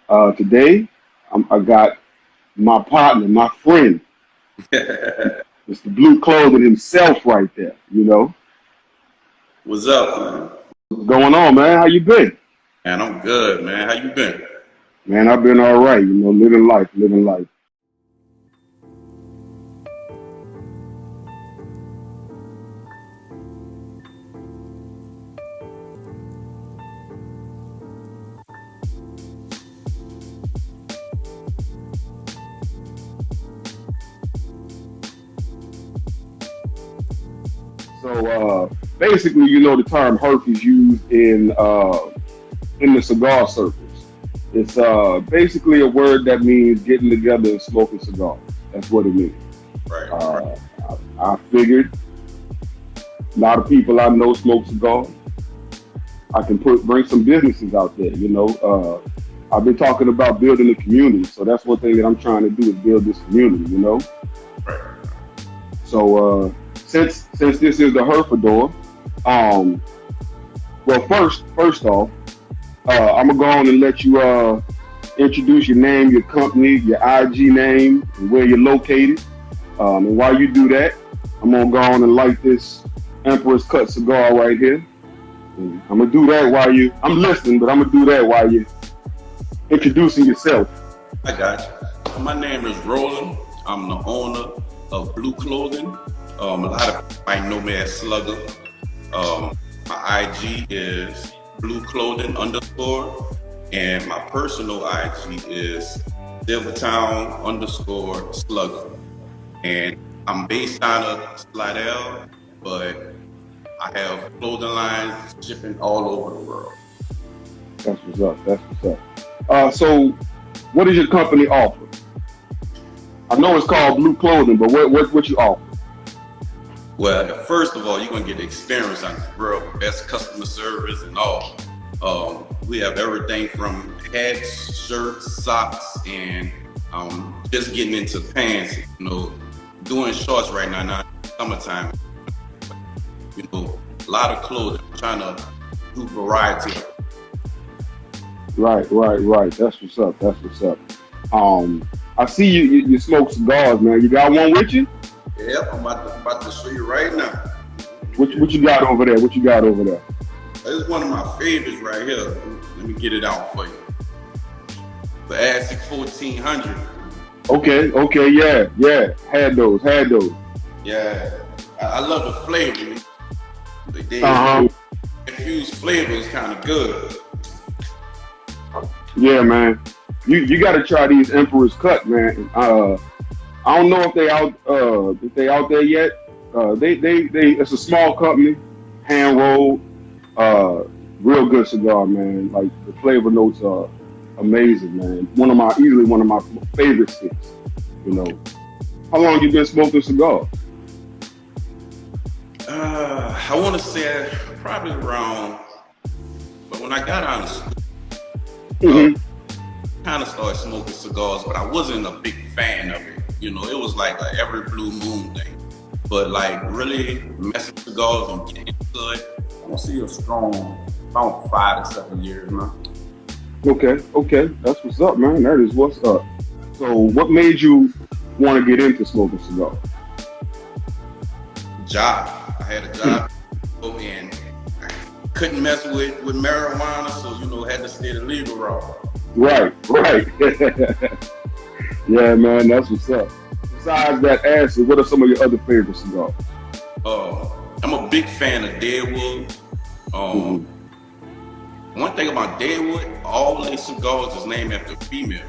Today, I got my partner, my friend, Mr. Blue Clothing himself right there, you know. What's up, man? What's going on, man? How you been? Man, I'm good, man. How you been? Man, I've been all right, you know, living life, living life. So basically, you know, the term herf is used in the cigar circles. It's basically a word that means getting together and smoking cigars. That's what it means. Right. I figured a lot of people I know smoke cigars. I can bring some businesses out there, you know. I've been talking about building a community, so that's one thing that I'm trying to do is build this community, you know. Right. So since this is the Herfador, well, first off, I'm gonna go on and let you introduce your name, your company, your IG name, and where you're located. And while you do that, I'm gonna go on and light this Emperor's Cut cigar right here. And I'm gonna do that I'm listening, but I'm gonna do that while you're introducing yourself. I got you. My name is Roland. I'm the owner of BLU Clothing. A lot of people might know me as Slugga. My IG is BLU Clothing _, and my personal IG is Silvatown _Slugga. And I'm based out of Slidell, but I have clothing lines shipping all over the world. That's what's up. That's what's up. So, what does your company offer? I know it's called BLU Clothing, but what you offer? Well, first of all, you're gonna get the experience on the real best customer service and all. We have everything from hats, shirts, socks, and just getting into pants. You know, doing shorts right now summertime. You know, a lot of clothing. I'm trying to do variety. Right. That's what's up. I see you smoke cigars, man. You got one with you? Yep, I'm about to show you right now. What you got over there? This is one of my favorites right here. Let me get it out for you. The ASIC 1400. Okay, yeah. Had those. Yeah, I love the flavor. They infused flavor is kind of good. Yeah, man. You got to try these Emperor's Cut, man. I don't know if they out there yet. It's a small company, hand rolled, real good cigar, man. Like the flavor notes are amazing, man. Easily one of my favorite sticks. You know, how long you been smoking cigars? I want to say probably around, but when I got out of school, kind of started smoking cigars, but I wasn't a big fan of it. You know, it was like a every blue moon thing. But like really messing with cigars and getting into it, I don't see a strong, about 5 to 7 years now. Okay. That's what's up, man. That is what's up. So what made you want to get into smoking cigars? Job. I had a job and I couldn't mess with marijuana, so, you know, had to stay the legal route. Right. Yeah, man, that's what's up. Besides that acid, what are some of your other favorite cigars? I'm a big fan of Deadwood. One thing about Deadwood, all their cigars is named after females.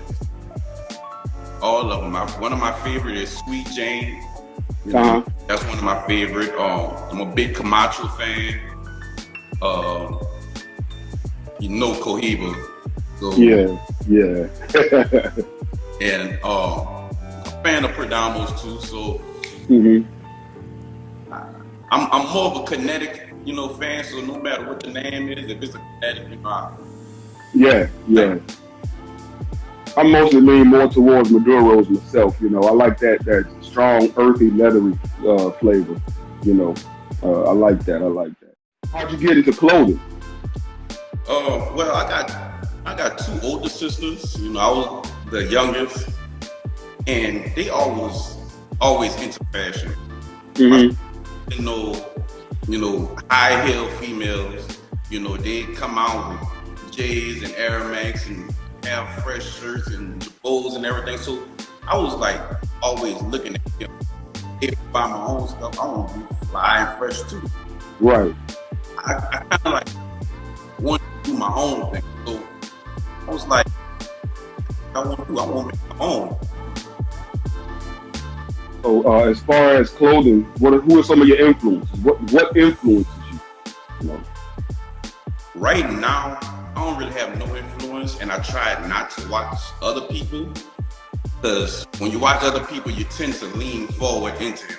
All of them. One of my favorite is Sweet Jane. You know, that's one of my favorite. I'm a big Camacho fan. You know Cohiba. So, yeah. And a fan of Perdomos too. So I'm more of a kinetic, you know, fan. So no matter what the name is, if it's a kinetic, you know. Yeah. I mostly lean more towards Maduros myself. You know, I like that strong, earthy, leathery flavor. You know, I like that. How'd you get into clothing? Well, I got got two older sisters. You know, I was the youngest, and they always into fashion. Mm-hmm. You know, high heel females. You know, they come out with J's and Air Max and have fresh shirts and bows and everything. So I was like always looking at them. If I buy my own stuff, I want to be fly and fresh too. Right. I kind of like want to do my own thing. So I was like, I want to make my own. So as far as clothing, who are some of your influences? What influences you? You know? Right now, I don't really have no influence, and I try not to watch other people, because when you watch other people, you tend to lean forward into them.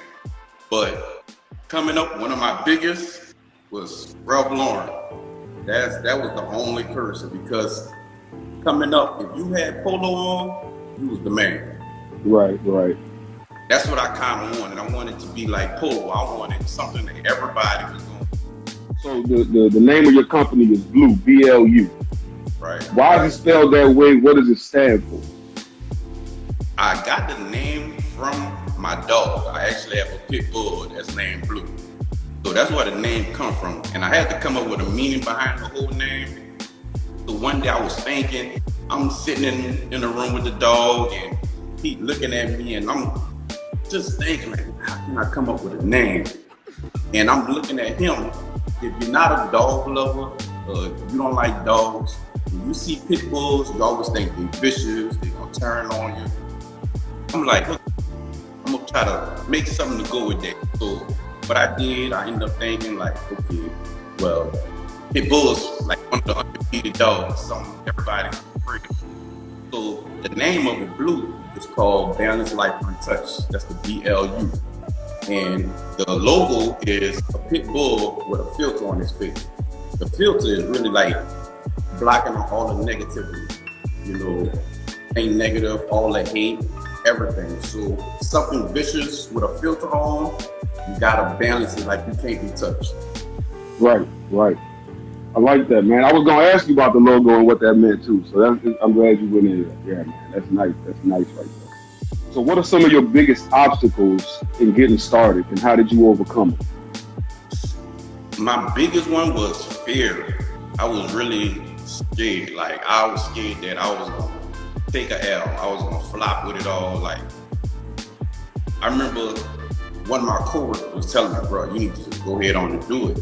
But coming up, one of my biggest was Ralph Lauren. That was the only person, because coming up, if you had polo on, you was the man. Right. That's what I kind of wanted. I wanted to be like polo. I wanted something that everybody was going. So the name of your company is BLU, BLU. Right. Why is it spelled that way? What does it stand for? I got the name from my dog. I actually have a pit bull that's named Blue. So that's where the name come from. And I had to come up with a meaning behind the whole name. So one day I was thinking, I'm sitting in a room with the dog, and he looking at me, and I'm just thinking, like, how can I come up with a name? And I'm looking at him. If you're not a dog lover, you don't like dogs, when you see pit bulls, you always think they're vicious, they're gonna turn on you. I'm like, look, I'm gonna try to make something to go with that. So what I did, I ended up thinking like, okay, well, pit bulls like one of the undefeated dogs, something everybody's free. So the name of the Blue is called Balanced Life Untouched. That's the BLU. And the logo is a pit bull with a filter on his face. The filter is really like blocking all the negativity, you know, ain't negative, all the hate, everything. So something vicious with a filter on, you gotta balance it like you can't be touched. Right. I like that, man. I was gonna ask you about the logo and what that meant too. So I'm glad you went into that. Yeah, man, that's nice. That's nice right there. So what are some of your biggest obstacles in getting started, and how did you overcome it? My biggest one was fear. I was really scared. Like, I was scared that I was gonna take a L. I was gonna flop with it all. Like, I remember one of my coworkers was telling me, bro, you need to just go ahead on and do it.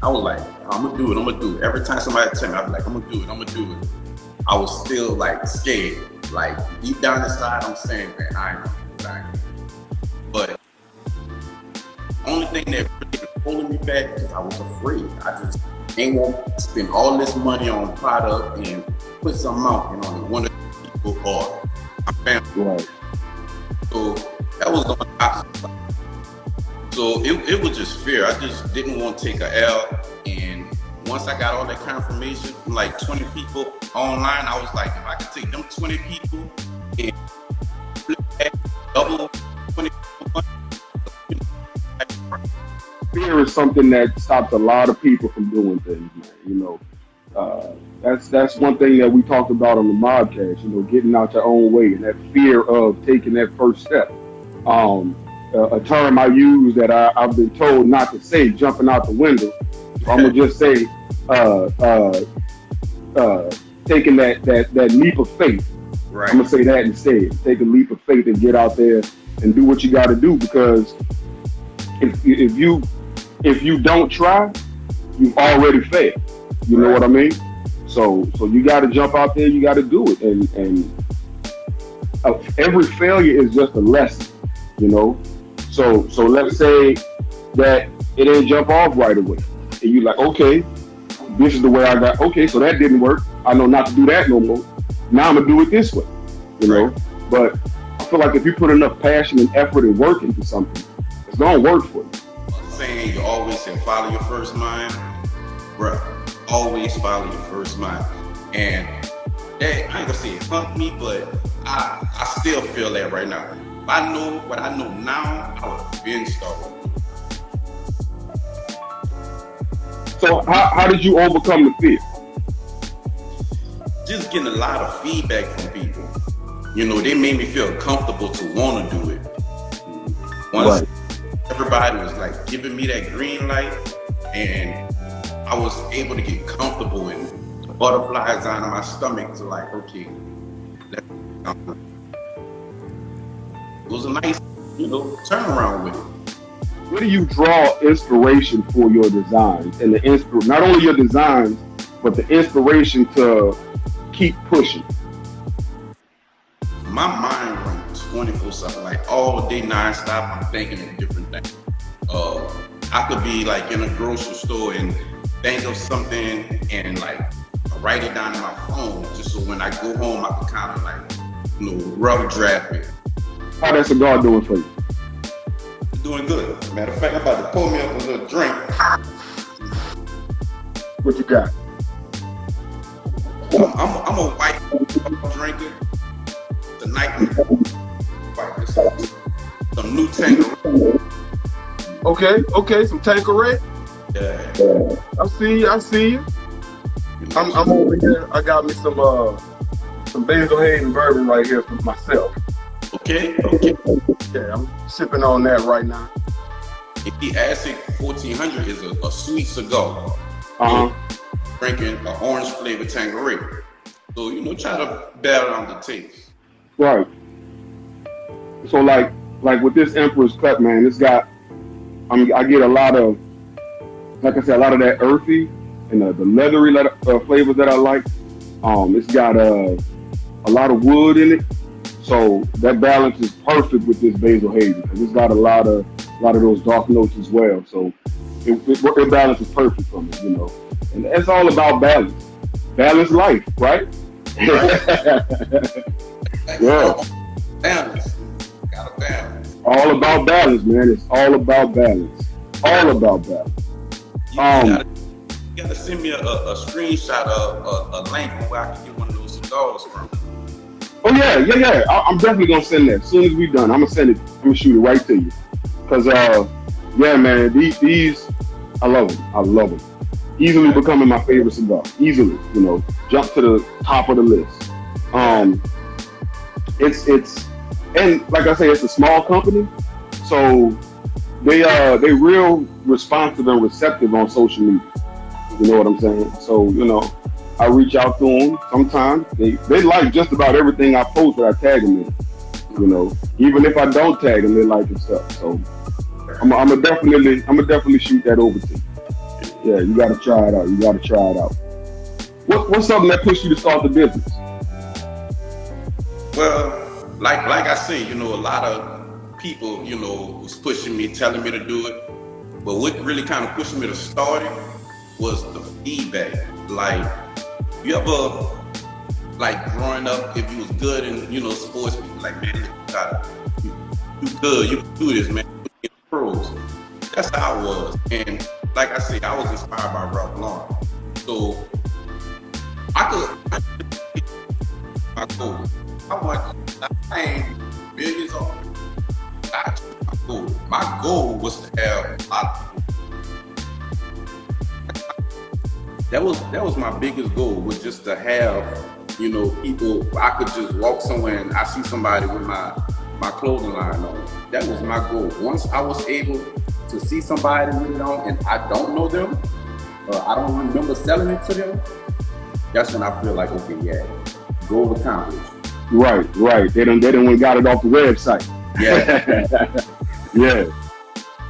I was like, I'm gonna do it. Every time somebody tell me, I'd be like, I'm gonna do it. I was still like scared. Like, deep down inside, I'm saying, man, I ain't gonna do it. But only thing that really was holding me back is I was afraid. I just ain't gonna spend all this money on product and put something out, and only one of the people or my family. Right. So that was the obstacle. So it was just fear. I just didn't want to take a L. And once I got all that confirmation from like 20 people online, I was like, if I could take them 20 people and flip that double 20 people. Fear is something that stops a lot of people from doing things, man. You know, that's one thing that we talked about on the podcast, you know, getting out your own way and that fear of taking that first step. A term I use that I've been told not to say, jumping out the window. So I'm gonna just say, taking that leap of faith. Right. I'm gonna say that instead. Take a leap of faith and get out there and do what you got to do, because if you don't try, you've already failed. You know what I mean? So you got to jump out there. You got to do it, and every failure is just a lesson. You know. So let's say that it didn't jump off right away, and you like, okay, this is the way I got. Okay, so that didn't work. I know not to do that no more. Now I'm gonna do it this way. You know. But I feel like if you put enough passion and effort and work into something, it's gonna work for you. Saying you always say follow your first mind, bruh. Always follow your first mind. And that, I ain't gonna say it hunt me, but I still feel that right now. If I know what I know now, I would have been started. So how did you overcome the fear? just getting a lot of feedback from people. You know, they made me feel comfortable to want to do it. Once everybody was like giving me that green light, and I was able to get comfortable and butterflies down in my stomach to like, okay, it was a nice, you know, turnaround with it. Where do you draw inspiration for your designs, and not only your designs, but the inspiration to keep pushing? My mind runs 24/7, like all day, nonstop. I'm thinking of different things. I could be like in a grocery store and think of something and like write it down in my phone, just so when I go home, I can kind of like, you know, rough draft it. How that cigar doing for you? Doing good. Matter of fact, I'm about to pour me up a little drink. What you got? I'm a white drinker. Tonight, some new Tanqueray. Okay, some Tanqueray. Yeah. I see you. I'm over here. I got me some Basil Hayden bourbon right here for myself. Okay. Yeah, I'm sipping on that right now. The Acid 1400 is a sweet cigar. Drinking an orange flavored Tanqueray. So, you know, try to battle on the taste. Right. So like with this Emperor's Cut, man, it's got, I get a lot of, like I said, a lot of that earthy and the leathery flavors that I like. It's got a lot of wood in it. So that balance is perfect with this Basil Hayden, because it's got a lot of those dark notes as well. So it balances perfect for me, you know. And it's all about balance. Balance life, right? Yeah. Balance. Gotta balance. All about balance, man. It's all about balance. All about balance. You gotta send me a screenshot of a link where I can get one of those cigars from. Oh yeah. I'm definitely gonna send that. As soon as we're done, I'm gonna shoot it right to you. Cause yeah, man, these I love them. Easily becoming my favorite cigar. Easily, you know, jump to the top of the list. It's and like I say, it's a small company, so they real responsive and receptive on social media. You know what I'm saying? So, you know, I reach out to them sometimes. They like just about everything I post that I tag them in. You know, even if I don't tag them, they like the stuff. So I'm gonna definitely shoot that over to you. Yeah, you gotta try it out. What's something that pushed you to start the business? Well, like I say, you know, a lot of people, you know, was pushing me, telling me to do it. But what really kind of pushed me to start it was the feedback. Like, you ever, like, growing up, if you was good in, you know, sports, people like, man, you good, you can do this, man, you get pros. That's how I was. And like I say, I was inspired by Ralph Lauren. So my goal. I ain't billions off. My goal was to have a lot of people. That was my biggest goal, was just to have, you know, people. I could just walk somewhere and I see somebody with my clothing line on. That was my goal. Once I was able to see somebody with it on and I don't know them, I don't remember selling it to them, that's when I feel like, okay, yeah, goal accomplished. Right. They done got it off the website. Yeah. Yeah.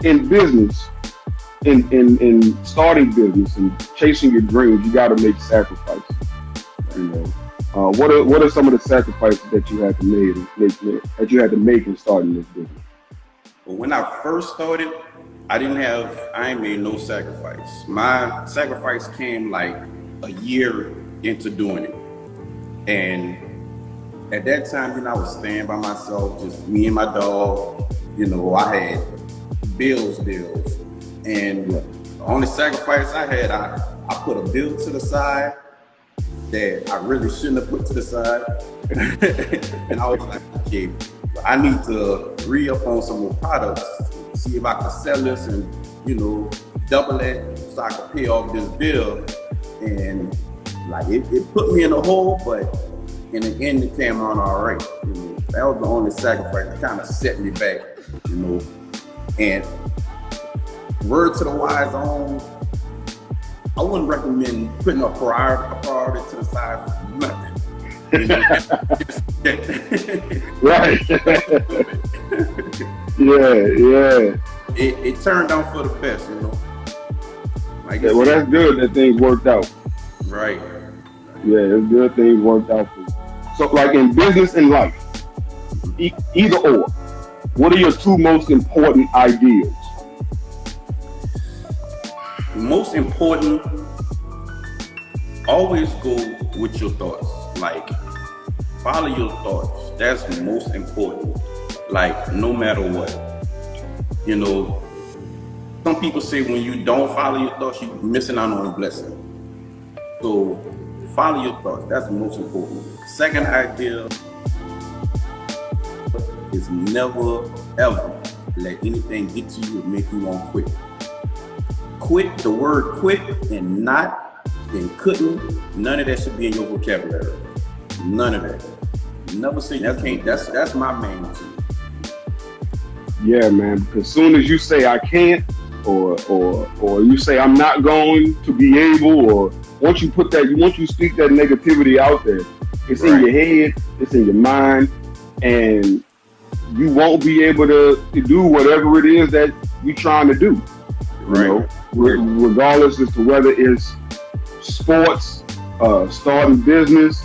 In business, in starting business and chasing your dreams, you got to make sacrifices. You know, what are some of the sacrifices that you had to make in starting this business? Well, when I first started, I ain't made no sacrifice. My sacrifice came like a year into doing it. And at that time, you know, I was staying by myself, just me and my dog. You know, I had bills. And the only sacrifice I had, I put a bill to the side that I really shouldn't have put to the side. And I was like, okay, I need to re-up on some more products, see if I can sell this and, you know, double it so I can pay off this bill. And Like it put me in a hole, but in the end it came on all right. You know, that was the only sacrifice that kind of set me back. You know, and word to the wise on, I wouldn't recommend putting a priority to the side for nothing. You know, right. Yeah. It turned out for the best, you know. Like yeah, well, that's good that things worked out. Right. Yeah, it's good things worked out for you. So, like in business and life, either or, what are your two most important ideals? Most important, always go with your thoughts. Like, follow your thoughts. That's most important. Like, no matter what. You know, some people say when you don't follow your thoughts, you're missing out on a blessing. So, follow your thoughts. That's the most important. Second idea is never, ever let anything get to you and make you want to quit. Quit, the word quit and not and couldn't, none of that should be in your vocabulary. None of that. Never say that can't. That's my main thing. Yeah, man. Because as soon as you say I can't, or you say I'm not going to be able, or once you speak that negativity out there, it's in your head, it's in your mind, and you won't be able to do whatever it is that you're trying to do. You know, regardless as to whether it's sports, starting business,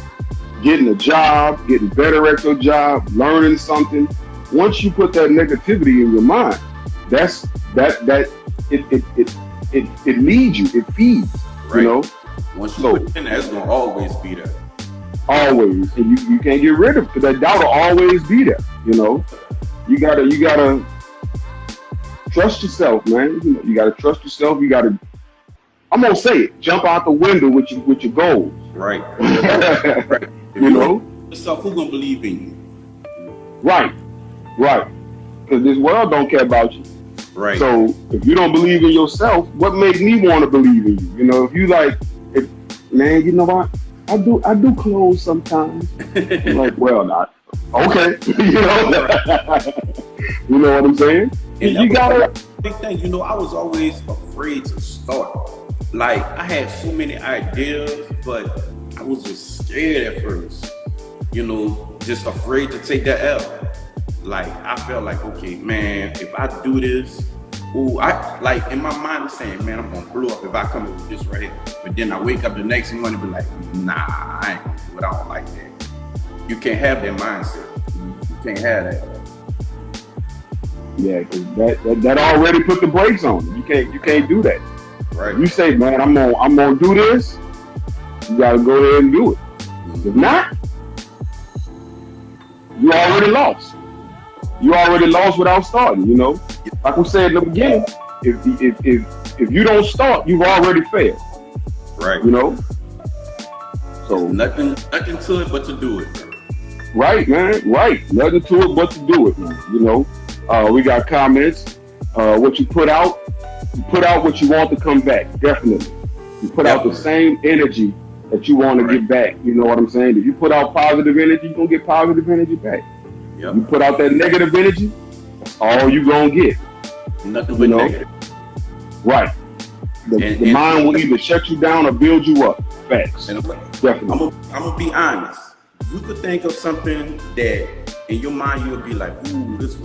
getting a job, getting better at your job, learning something. Once you put that negativity in your mind, it leads you, it feeds. You know. Once you put it in there, it's gonna always be there. Always, and you can't get rid of it because that doubt will always be there. You know, you gotta trust yourself, man. You know, you gotta trust yourself. You gotta, I'm gonna say it, jump out the window with your goals. Right. You know, yourself, who's gonna believe in you? Right. Because this world don't care about you. Right. So if you don't believe in yourself, what made me want to believe in you? You know, if you man, you know what? I do clothes sometimes. I'm like, well, not okay. You know, you know what I'm saying? And you gotta. Big thing, you know, I was always afraid to start. Like, I had so many ideas, but I was just scared at first. You know, just afraid to take that L. Like, I felt like, okay, man, if I do this, I like in my mind I'm saying, man, I'm gonna blow up if I come up with this right here. But then I wake up the next morning and be like, nah, I ain't gonna do it. I don't like that. You can't have that mindset. You can't have that. Yeah, because that already put the brakes on you. You can't do that. Right. You say, man, I'm gonna do this. You gotta go ahead and do it. If not, you already lost. You already lost without starting. You know, like we said in the beginning, if you don't start, you've already failed. Right. You know. So nothing to it but to do it. Right, man. Right. Nothing to it but to do it, man. You know. We got comments. What you put out what you want to come back. Definitely. You put out the same energy that you want to get back. You know what I'm saying? If you put out positive energy, you're going to get positive energy back. Yep. You put out that negative energy, that's all you're going to get. Nothing but negative. Right. The mind will either shut you down or build you up. Facts. Definitely. I'm going to be honest. You could think of something that in your mind you'll be like, ooh, this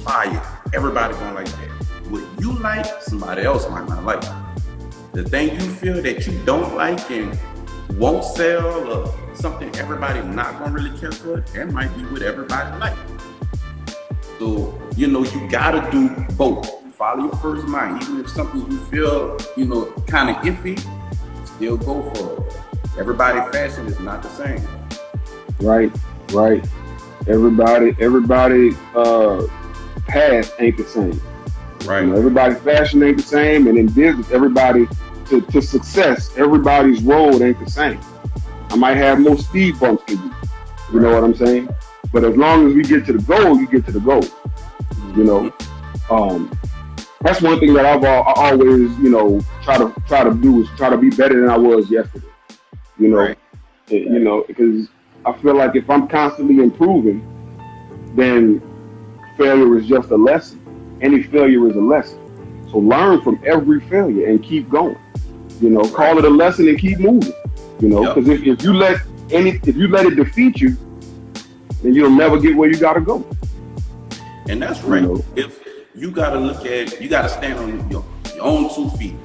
fire. Everybody gonna like that. What you like, somebody else might not like. The thing you feel that you don't like and won't sell, or something everybody not gonna really care for, that might be what everybody like. So, you know, you gotta do both. Follow your first mind. Even if something you feel, you know, kind of iffy, still go for it. Everybody's fashion is not the same. Right. Everybody path ain't the same. Right. You know, everybody's fashion ain't the same, and in business, everybody to success, everybody's road ain't the same. I might have more speed bumps than you. You know what I'm saying? But as long as we get to the goal, you get to the goal. You know, that's one thing that I always, you know, try to do is try to be better than I was yesterday. You know, Right. you know, because I feel like if I'm constantly improving, then failure is just a lesson. Any failure is a lesson. So learn from every failure and keep going. You know, call Right. it a lesson and keep moving. You know, Yep. because if you let it defeat you, then you'll never get where you gotta go. And that's You right. know? If you gotta you gotta stand on your own 2 feet.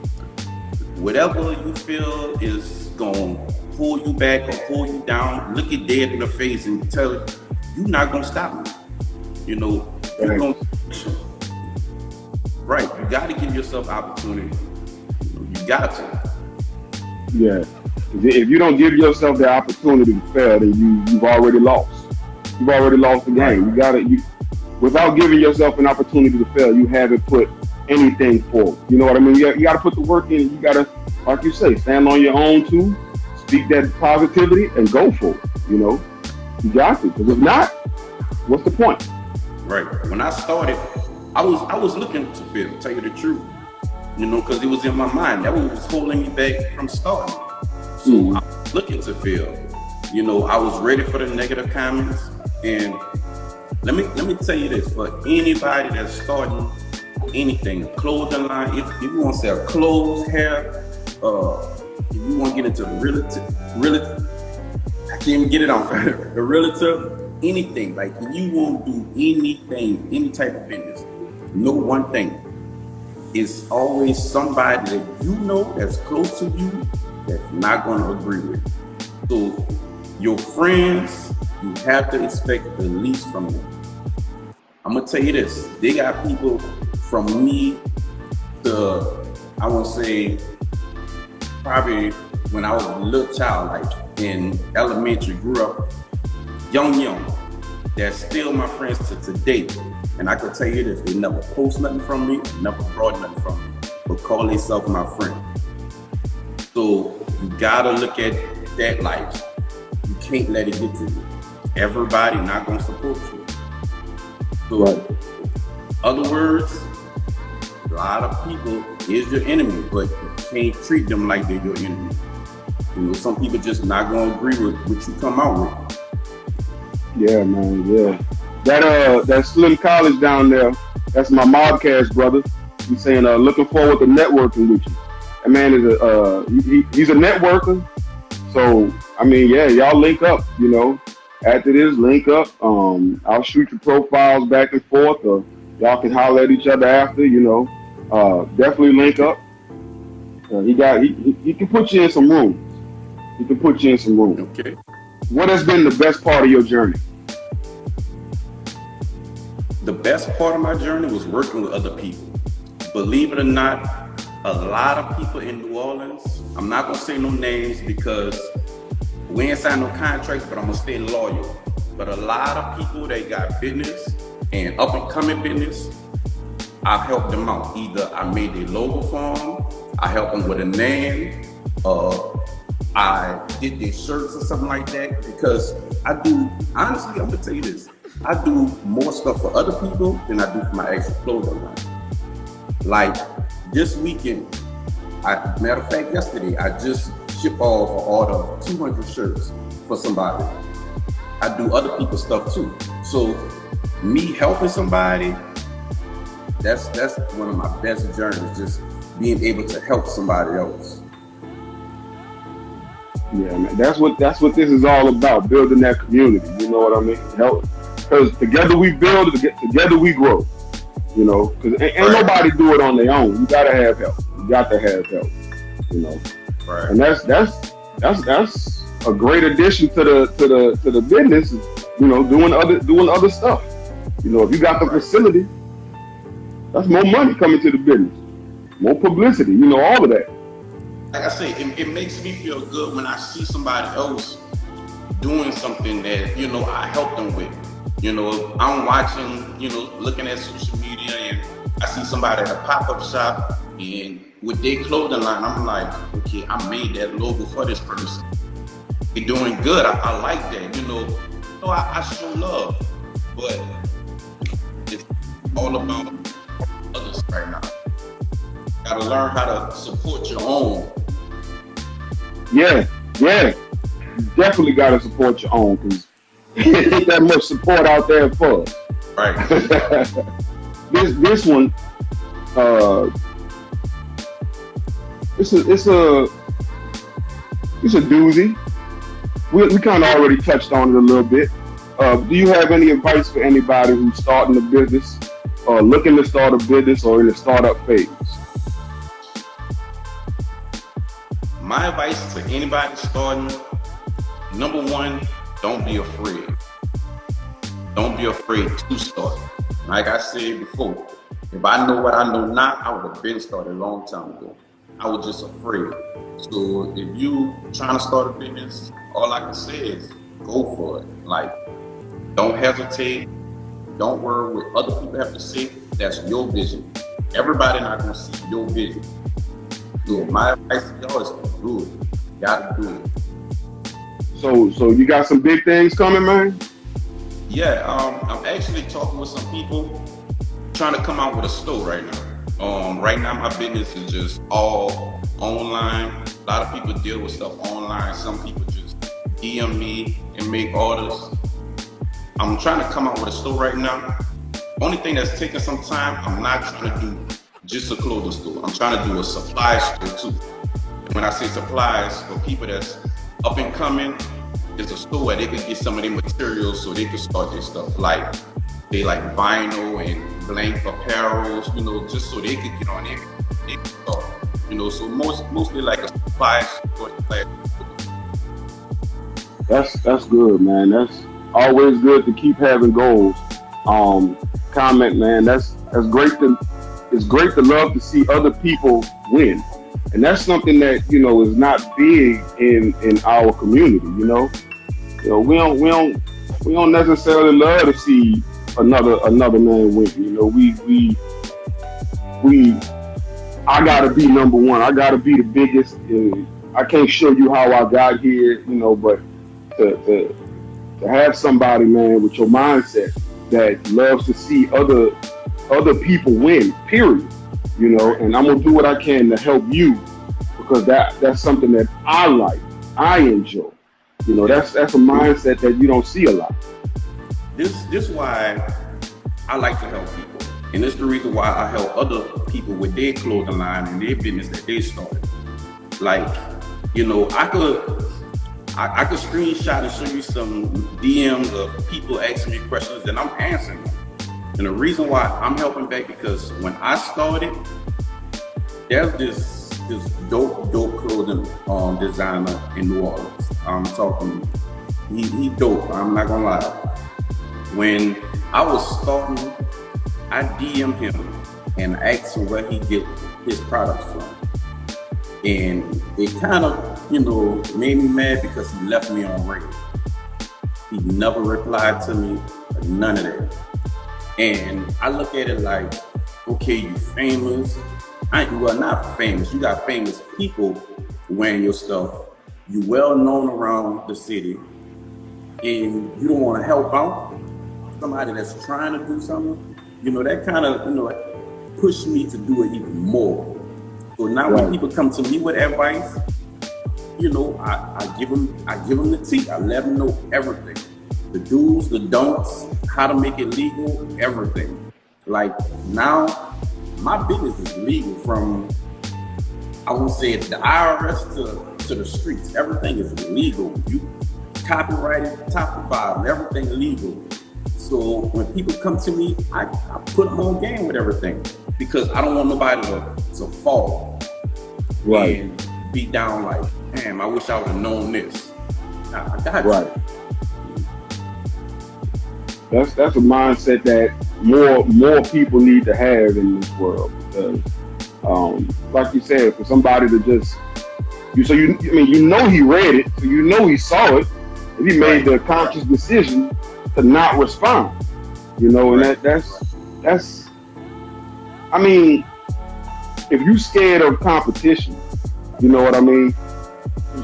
Whatever you feel is gonna pull you back or pull you down, look it dead in the face and tell it, you're not gonna stop me. You know, you're Right. gonna right. You gotta give yourself opportunity. You got to. Yeah. If you don't give yourself the opportunity to fail, then you've already lost. You've already lost the game. Without giving yourself an opportunity to fail, you haven't put anything forward. You know what I mean? You got to put the work in. You got to, like you say, stand on your own too. Speak that positivity and go for it. You know, you got to. Because if not, what's the point? Right. When I started, I was looking to fail, to tell you the truth. You know, because it was in my mind. That was holding me back from starting. So I was looking to fail. You know, I was ready for the negative comments. And let me tell you this, for anybody that's starting anything, clothing line, if you want to sell clothes, hair, if you want to get into relative, I can't even get it on, the relative, anything, like if you want to do anything, any type of business, know one thing, it's always somebody that you know that's close to you that's not going to agree with. So your friends, you have to expect the least from them. I'm gonna tell you this, they got people from me to, I want to say, probably when I was a little child, like in elementary, grew up young, that's still my friends to today. And I can tell you this, they never post nothing from me, never brought nothing from me, but call themselves my friend. So you gotta look at that like, you can't let it get to you. Everybody not gonna support you. So, Right. other words, a lot of people is your enemy, but you can't treat them like they're your enemy. You know, some people just not gonna agree with what you come out with. Yeah, man. Yeah. That Slim College down there, that's my Mobcast brother. He's saying, looking forward to networking with you. That man is he's a networker. So, I mean, yeah, y'all link up, you know. After this, link up. I'll shoot your profiles back and forth, or y'all can holler at each other after, you know. Definitely link up. He can put you in some rooms. He can put you in some rooms. Okay. What has been the best part of your journey? The best part of my journey was working with other people. Believe it or not, a lot of people in New Orleans, I'm not gonna say no names because we ain't signed no contracts, but I'm gonna stay loyal. But a lot of people, they got business and up and coming business, I've helped them out. Either I made their logo for them, I helped them with a name, I did their shirts or something like that, because I do, honestly, I'm gonna tell you this, I do more stuff for other people than I do for my actual clothing line. Like this weekend, matter of fact, yesterday, I just shipped off an order of 200 shirts for somebody. I do other people's stuff too. So me helping somebody, that's one of my best journeys, just being able to help somebody else. Yeah, man. That's what this is all about, building that community. You know what I mean? Help, because together we build, together we grow. You know, because ain't nobody do it on their own. You gotta have help. You got to have help. You know, Right. and that's a great addition to the business. You know, doing other stuff. You know, if you got the facility, that's more money coming to the business, more publicity. You know, all of that. Like I say, it makes me feel good when I see somebody else doing something that, you know, I helped them with. You know, I'm watching, you know, looking at social media and I see somebody at a pop-up shop and with their clothing line, I'm like, okay, I made that logo for this person. They're doing good. I like that, you know. So I show love, but it's all about others right now. Gotta learn how to support your own. Yeah, Yeah, you definitely got to support your own because there ain't that much support out there for us. Right. This one, it's a doozy. We kind of already touched on it a little bit. Do you have any advice for anybody who's starting a business or looking to start a business or in the startup phase? My advice to anybody starting, number one, don't be afraid. Don't be afraid to start. Like I said before, if I know what I know now, I would have been started a long time ago. I was just afraid. So if you trying to start a business, all I can say is go for it. Like, don't hesitate. Don't worry what other people have to say. That's your vision. Everybody not gonna see your vision. So my advice to y'all is to do it. You gotta do it. So you got some big things coming, man? Yeah, I'm actually talking with some people trying to come out with a store right now. Right now my business is just all online. A lot of people deal with stuff online. Some people just DM me and make orders. I'm trying to come out with a store right now. Only thing that's taking some time, I'm not trying to do just a clothing store. I'm trying to do a supply store too. And when I say supplies, for people that's up and coming, it's a store where they can get some of their materials so they can start their stuff. Like they like vinyl and blank apparels, you know, just so they can get on it. They can start, you know, so mostly like a supply store. That's good, man. That's always good to keep having goals. Comment, man. That's great it's great to love to see other people win. And that's something that, you know, is not big in our community, you know. You know, we don't necessarily love to see another man win. You know, I gotta be number one. I gotta be the biggest. I can't show you how I got here, you know, but to have somebody, man, with your mindset that loves to see other people win, period. You know, and I'm gonna do what I can to help you because that's something that I like, I enjoy. You know, that's a mindset that you don't see a lot. This why I like to help people, and it's the reason why I help other people with their clothing line and their business that they started. Like, you know, I could screenshot and show you some DMs of people asking me questions and I'm answering them. And the reason why I'm helping back because when I started, there's this dope clothing designer in New Orleans. I'm talking, he dope, I'm not gonna lie. When I was starting, I DM him and asked him where he get his products from. And it kind of, you know, made me mad because he left me on red. He never replied to me, none of that. And I look at it like, okay, you famous. Well, not famous. You got famous people wearing your stuff. You well known around the city, and you don't want to help out somebody that's trying to do something. You know, that kind of, you know, pushed me to do it even more. So now when people come to me with advice, you know, I give them the tea. I let them know everything. The do's, the don'ts, how to make it legal, everything. Like now, my business is legal from, I won't say it, the IRS to the streets. Everything is legal. You copyrighted top to bottom, everything legal. So when people come to me, I put them on game with everything because I don't want nobody to fall and be down like, damn, I wish I would have known this. I got you. That's a mindset that more people need to have in this world because, like you said, for somebody to just you know he read it, so you know he saw it, and he made the conscious decision to not respond. You know, and that's. I mean, if you scared of competition, you know what I mean.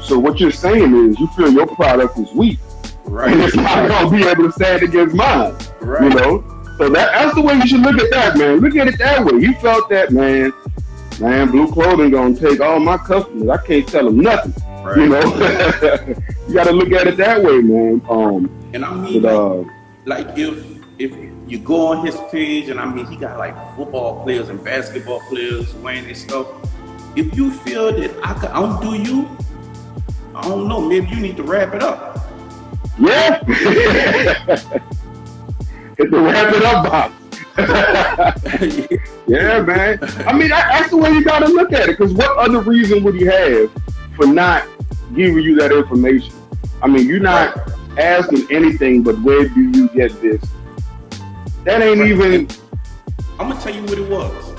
So what you're saying is you feel your product is weak. Right. And it's not gonna be able to stand against mine. Right. You know? So that's the way you should look at that, man. Look at it that way. You felt that, man, BLU Clothing gonna take all my customers. I can't tell them nothing. You know, you got to look at it that way, man. And I mean, like if you go on his page, and I mean, he got like football players and basketball players wearing this stuff. If you feel that I can outdo you, I don't know, maybe you need to wrap it up. Yeah. Hit the wrap it up box. Yeah, man. I mean, that's the way you got to look at it. Because what other reason would he have for not giving you that information? I mean, you're not asking anything but where do you get this? That ain't even. I'm gonna tell you what it was.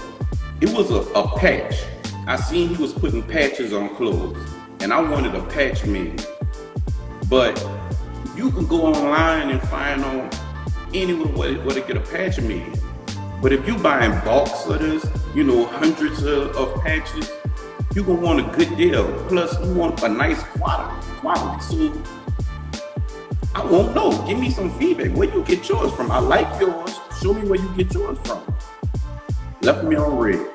It was a patch. I seen he was putting patches on clothes, and I wanted a patch made. But you can go online and find on anywhere where to get a patch made. But if you buying box of this, you know, hundreds of patches, you gonna want a good deal. Plus, you want a nice quality. So I won't know. Give me some feedback. Where you get yours from? I like yours. Show me where you get yours from. Left me on red.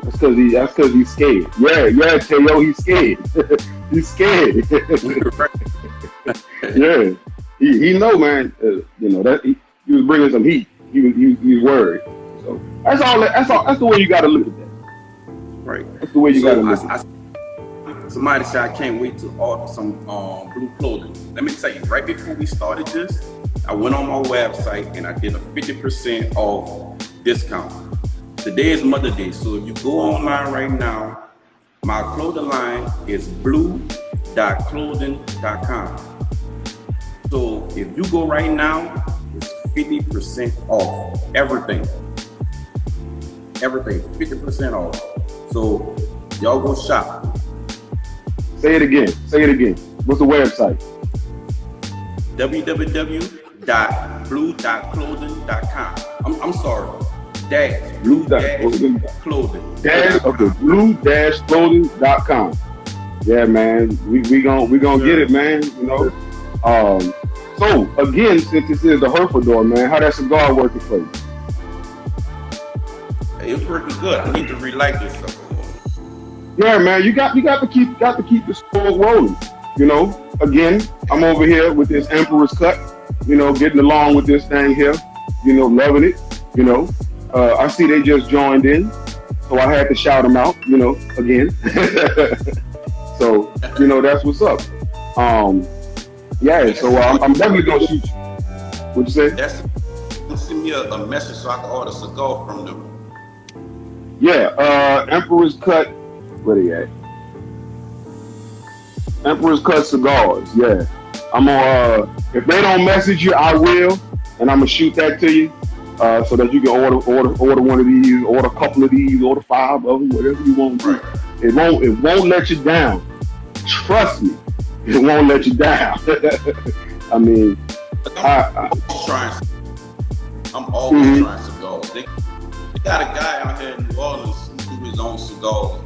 That's because he's scared. Yeah, Tayo, he's scared. He's scared. Yeah, he know, man. You know that he was bringing some heat. He was worried. So that's all. That's the way you got to look at that. Right. That's the way you got to look at it. Somebody said I can't wait to order some blue clothing. Let me tell you, right before we started this, I went on my website and I did a 50% off discount. Today is Mother's Day, so if you go online right now, my clothing line is blue.clothing.com. So if you go right now, it's 50% off everything. Everything, 50% off. So y'all go shop. Say it again. What's the website? www.blue.clothing.com. I'm sorry. Blue-clothing. blue-clothing.com. Yeah, man. We gonna get it, man. You know. So again, since this is the Herfador, man, how that cigar working for you? Hey, it's working good. I need to relight this stuff. Yeah, man, you got to keep the smoke rolling. You know, again, I'm over here with this Emperor's Cut. You know, getting along with this thing here. You know, loving it. You know, I see they just joined in, so I had to shout them out. You know, again. So you know that's what's up. Yeah, so I'm definitely gonna shoot you. What'd you say? Send me a message so I can order a cigar from them. Yeah, Emperor's Cut. Where they at? Emperor's Cut Cigars. Yeah, I'm gonna. If they don't message you, I will, and I'm gonna shoot that to you, so that you can order one of these, order a couple of these, order 5 of them, whatever you want to do. It won't let you down. Trust me, it won't let you down. I mean, I'm always trying cigars. They got a guy out here in New Orleans who do his own cigars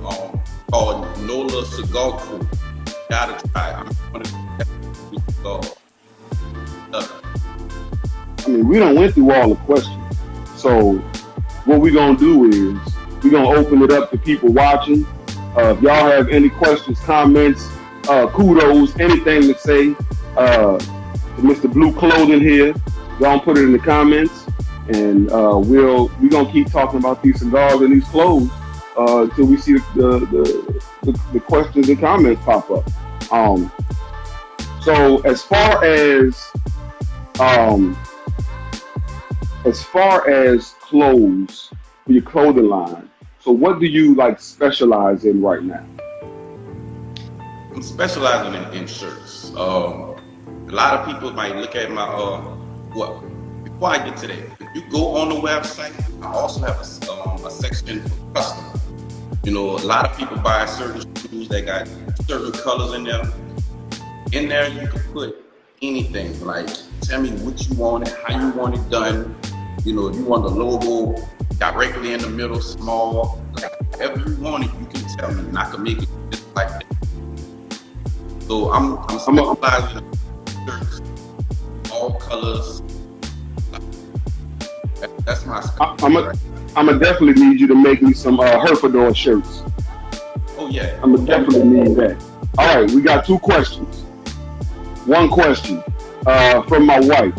called Nola Cigar Crew. Gotta try. I'm gonna do cigars. I mean, we done went through all the questions. So what we're gonna do is we're gonna open it up to people watching. If y'all have any questions, comments, kudos, anything to say to Mr. Blue Clothing here, y'all put it in the comments, and we're gonna keep talking about these cigars and these clothes till we see the questions and comments pop up. So as far as clothes for your clothing line, so what do you like specialize in right now? I'm specializing in shirts. A lot of people might look at my before I get to that, if you go on the website, I also have a section for custom. You know, a lot of people buy certain shoes that got certain colors in them. In there, you can put anything. Like, tell me what you want it, how you want it done. You know, if you want the logo directly in the middle, small, like, whatever you want it, you can tell me, and I can make it just like that. So I'm specializing in shirts, all colors. That's my specialty. I'm gonna definitely need you to make me some Herfador shirts. Oh yeah. I'm gonna definitely need that. All right, we got two questions. One question from my wife.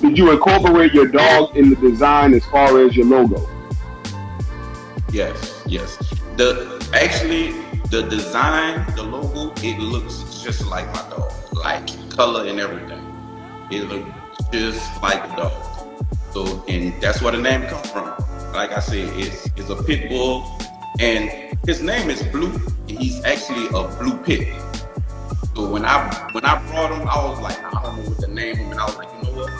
Did you incorporate your dog in the design as far as your logo? Yes. The design, the logo, it looks just like my dog, like color and everything. It looks just like the dog. So, and that's where the name comes from. Like I said, it's a pit bull, and his name is Blue. And he's actually a blue pit. So when I brought him, I was like, I don't know what to name him, and I was like, you know what?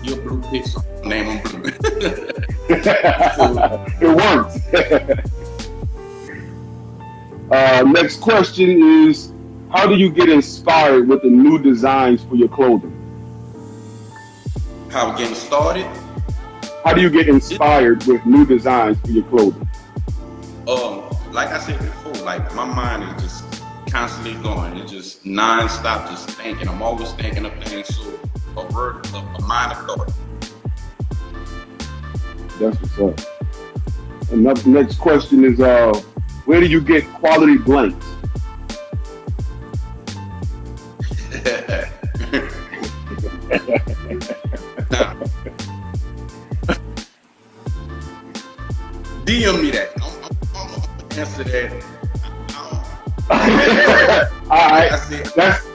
You're a blue pit, so name him Blue. So, it works. Next question is, how do you get inspired with the new designs for your clothing? How getting started? How do you get inspired with new designs for your clothing? Like I said before, like my mind is just constantly going. It's just non-stop, just thinking. I'm always thinking of things. So a mind of thought. That's what's up. And the next question is, where do you get quality blanks? DM me that. I'm gonna answer that. All right,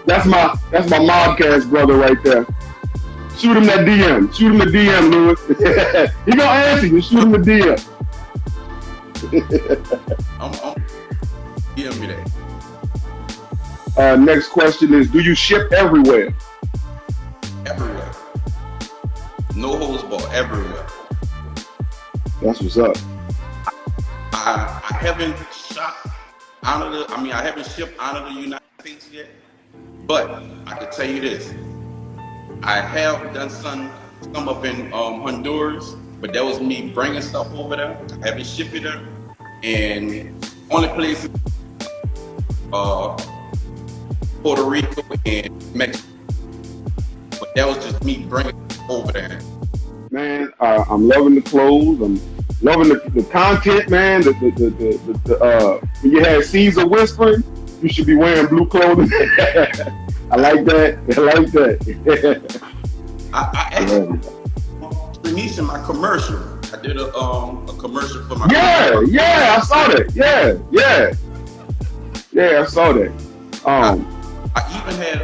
that's my Mobcast brother right there. Shoot him that DM. Shoot him the DM, Lewis. He gonna answer you. Shoot him the DM. I'm DM me that. Next question is, do you ship everywhere? Everywhere. No holds barred. Everywhere. That's what's up. I haven't shopped I haven't shipped out of the United States yet, but I can tell you this. I have done some up in Honduras, but that was me bringing stuff over there. I haven't shipped it there. And only places Puerto Rico and Mexico. But that was just me bringing it over there. Man, I'm loving the clothes. I'm loving the content, man. When you had Caesar whispering, you should be wearing blue clothing. I like that. I actually released in my commercial. I did a commercial for my commercial. I saw that. Yeah, I saw that. I even had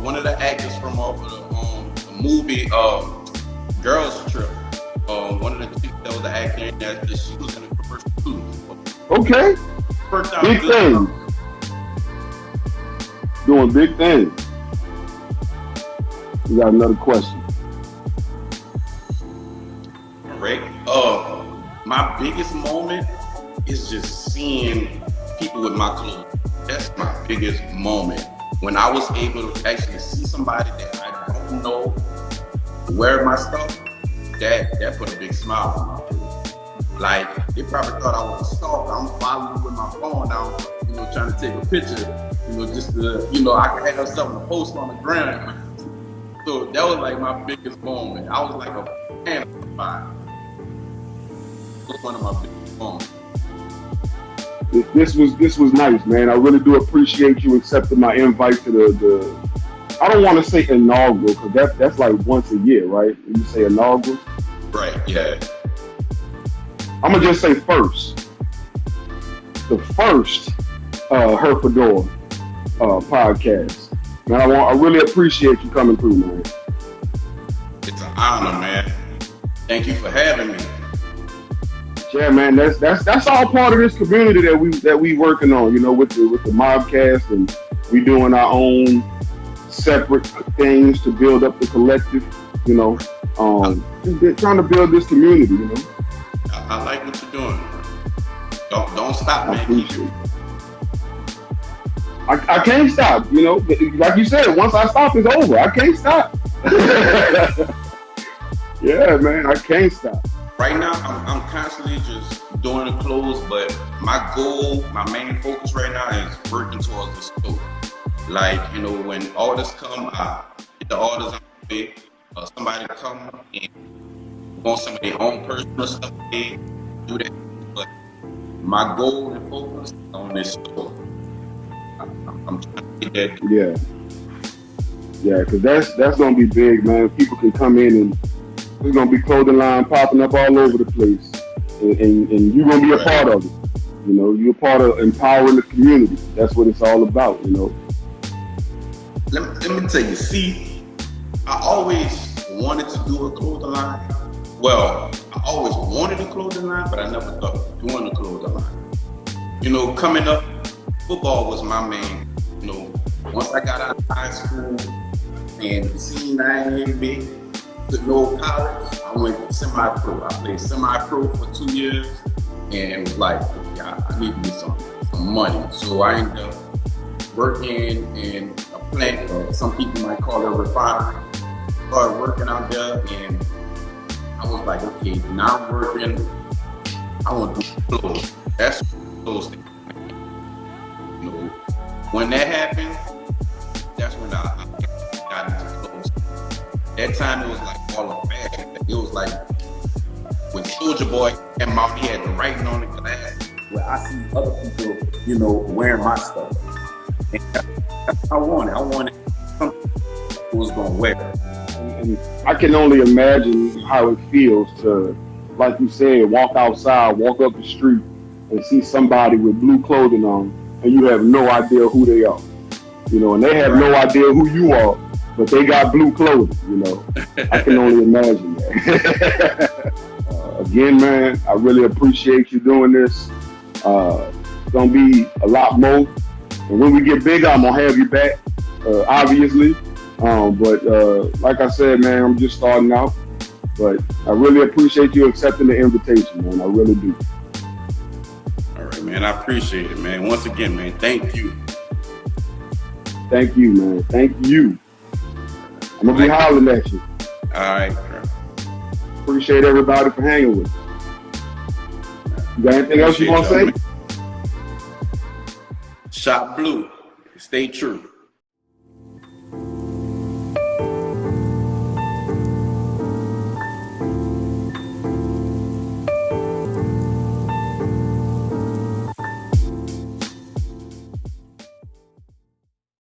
one of the actors from off of the movie Girls Trip. One of the chicks that was the actor in that she was in a commercial too. Okay. Big things. Doing big things. We got another question. All right. My biggest moment is just seeing people with my clothes. That's my biggest moment. When I was able to actually see somebody that I don't know wear my stuff, that put a big smile on my face. Like, they probably thought I was a stalker. I'm following with my phone down, trying to take a picture, just to, I could have something to post on the ground. So that was like my biggest moment. I was like a fan of the fire. It was one of my biggest moments. This was nice, man. I really do appreciate you accepting my invite to the I don't want to say inaugural, because that's like once a year, right? When you say inaugural. Right, yeah. I'm going to just say first. The first Herfador podcast. Man, I really appreciate you coming through, man. It's an honor, man. Thank you for having me. Yeah, man, that's all part of this community that we working on, with the Mobcast, and we doing our own separate things to build up the collective, just trying to build this community, I like what you're doing. Don't stop, man. I can't stop, like you said, once I stop, it's over. I can't stop. Yeah, man, I can't stop. Right now, I'm constantly just doing the clothes, but my goal, my main focus right now is working towards the store. Like, when orders come, I get the orders on the way. Somebody come and want some of their own personal stuff, they do that. But my goal and focus is on this store. I'm I'm trying to get that. Yeah, because that's gonna be big, man. People can come in and there's gonna be clothing line popping up all over the place, and you're gonna be a part of it. You know, you're a part of empowering the community. That's what it's all about. You know. Let me tell you. See, I always wanted to do a clothing line. Well, I always wanted a clothing line, but I never thought of doing a clothing line. You know, coming up, football was my main. You know, once I got out of high school and seen I ain't big to no college, I went semi-pro. I played semi-pro for 2 years, and it was like, yeah, I need to get some money. So I ended up working in a plant, or some people might call it a refinery. Started working out there, and I was like, okay, now I'm working. I want to do clothes. That's clothes. You know, when that happened, that's when I got into clothes. That time it was like all of fashion. It was like when Soulja Boy came out, he had the writing on the glass. Where I see other people, you know, wearing my stuff. And that's what I wanted. I wanted something who was gonna wear it. And I can only imagine how it feels to, like you said, walk outside, walk up the street, and see somebody with blue clothing on, and you have no idea who they are. You know, and they have no idea who you are, but they got blue clothing. You know, I can only imagine that. Again, man, I really appreciate you doing this. It's gonna be a lot more, and when we get bigger, I'm gonna have you back, obviously. But like I said, man, I'm just starting out. But I really appreciate you accepting the invitation, man. I really do. All right, man. I appreciate it, man. Once again, man, thank you. Thank you, man. Thank you. I'm gonna be hollering at you. All right, bro. Appreciate everybody for hanging with me. You got anything else you want to say? Shop Blue. Stay true.